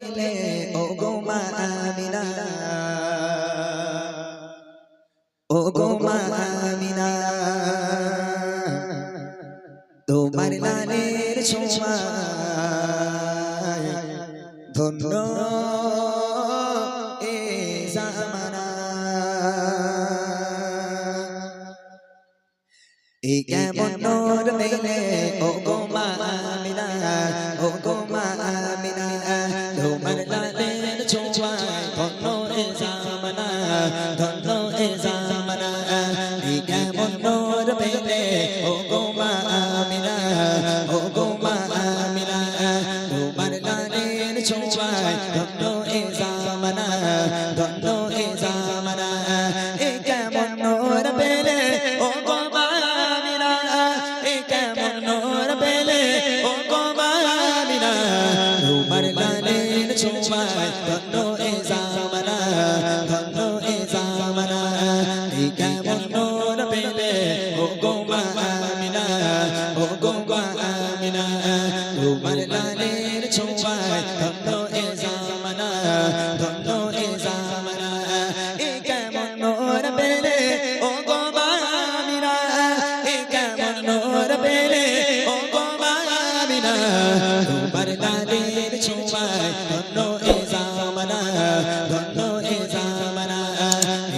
ও গো মা আমিনা, ও গো মা আমিনা, তোমার লালের ছোঁয়ায় ধন্য এ জামানা। এই কেমন নূর পেলে ও গো মা আমিনা, ও গো মা আমিনা, তোমার লালের ছোঁয়ায় ধন্য এ জামানা, ধন্য এ জামানা। এই কেমন নূর পেলে ও গো মা আমিনা, ও গো মা আমিনা, তোমার লালের ছোঁয়ায় ধন্য এ জামানা, ধন্য এ জামানা। এই কেমন নূর পেলে ও গো মা আমিনা, এই কেমন নূর পেলে ও গো মা আমিনা, তোমার লালের ছোঁয়ায় ধন্য এ জামানা, ধন্য এ জামানা। এই কেমন নূর পেলে ও গো মা আমিনা, ও গো মা আমিনা, তোমার লালের ছোঁয়ায় ধন্য এ জামানা, ধন্য এ জামানা। এই কেমন নূর পেলে ও গো মা আমিনা, এই কেমন নূর পেলে ও গো মা আমিনা, তোমার লালের ছোঁয়ায় ধন্য এ জামানা, ধন্য এ জামানা।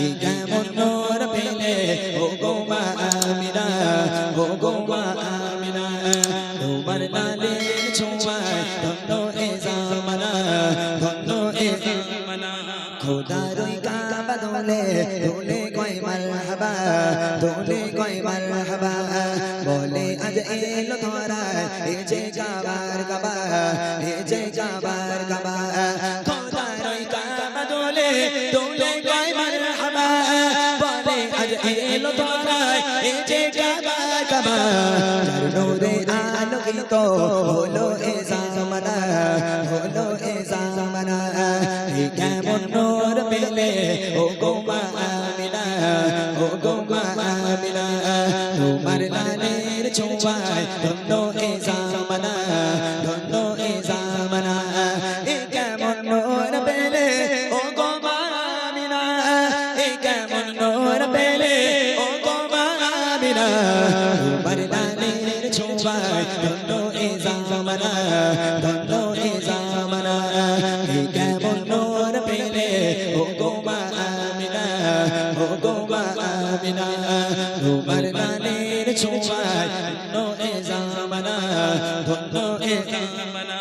এই কেমন নূর পেলে ও গো মা আমিনা, ও গো মা আমিনা, তোমার লালের ছোঁয়ায় ধন্য এ জামানা, ধন্য এ জামানা। খোদার ওই কাবা দোলে দোলে কয় মারহাবা, দোলে কয় মারহাবা, বলে আজ এলো ধরায় এ যে কাবার কাবা, এ যে কাবার কাবা। খোদার ওই কাবা দোলে দোলে কয় মারহাবা, বলে আজ এলো ধরায় এ যে কাবার কাবা। যার নূরে আলোকিত হলো এ জামানা, হলো এ জামানা। এই কেমন নূর পেলে ও গো মা আমিনা, ও গো মা আমিনা, তোমার লালের ছোঁয়ায় ধন্য এ জামানা, ধন্য এ জামানা। এই কেমন নূর পেলে ও গো মা আমিনা, এই কেমন নূর পেলে ও গো মা আমিনা, তোমার লালের ছোঁয়ায় ধন্য এ জামানা, ধন্য এ জামানা। এই কেমন নূর পেলে ও গো মা আমিনা, ও গো মা আমিনা, তোমার লালের ছোঁয়ায় ধন্য এ জামানা, ধন্য এ জামানা।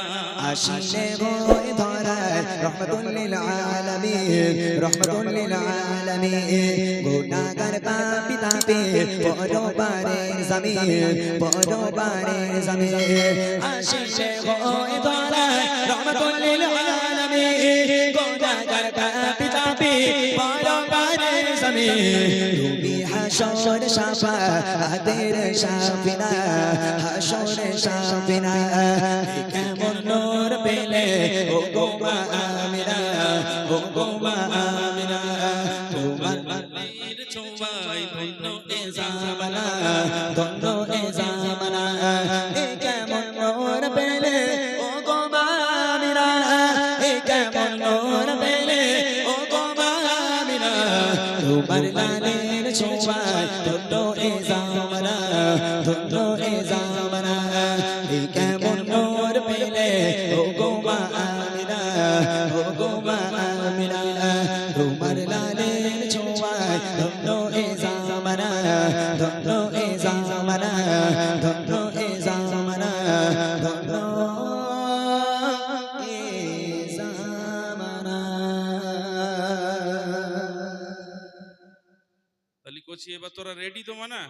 আসিলে বই ধরায় রহমাতুল লিল আলামিন, রহমাতুল লিল আলামিন। গুনাহগার পাপী তাপী পরপারের জমিন, পরপারের জমিন। আসিলে বই ধরায় রহমাতুল লিল আলামিন, গুনাহগার পাপী তাপী পরপারের জমিন। তুমি হাশর শাফাআতের শাফিনা, হাশর শাফিনা। কেমন নূর পেলে ও গো মা আমিনা, ও গো মা আমিনা, তোমার লালের ছোঁয়ায় ধন্য এ জামানা, ধন্য এ জামানা। এই কেমন নূর পেলে ও গো মা আমিনা, এই কেমন নূর পেলে ও গো মা আমিনা, তোমার লালের ছোঁয়ায় ধন্য এ জামানা, ধন্য এ জামানা। এই কেমন নূর পেলে ও গো মা আমিনা, ও গো মা আমিনা, তোমার লালের ছোঁয়ায় ধন্য এ জামানা, ধন্য এ জামানা, ধন্য এ জামানা, ধন্য এ জামানা। তাহলে কোচি এবার তোরা রেডি তো মানা?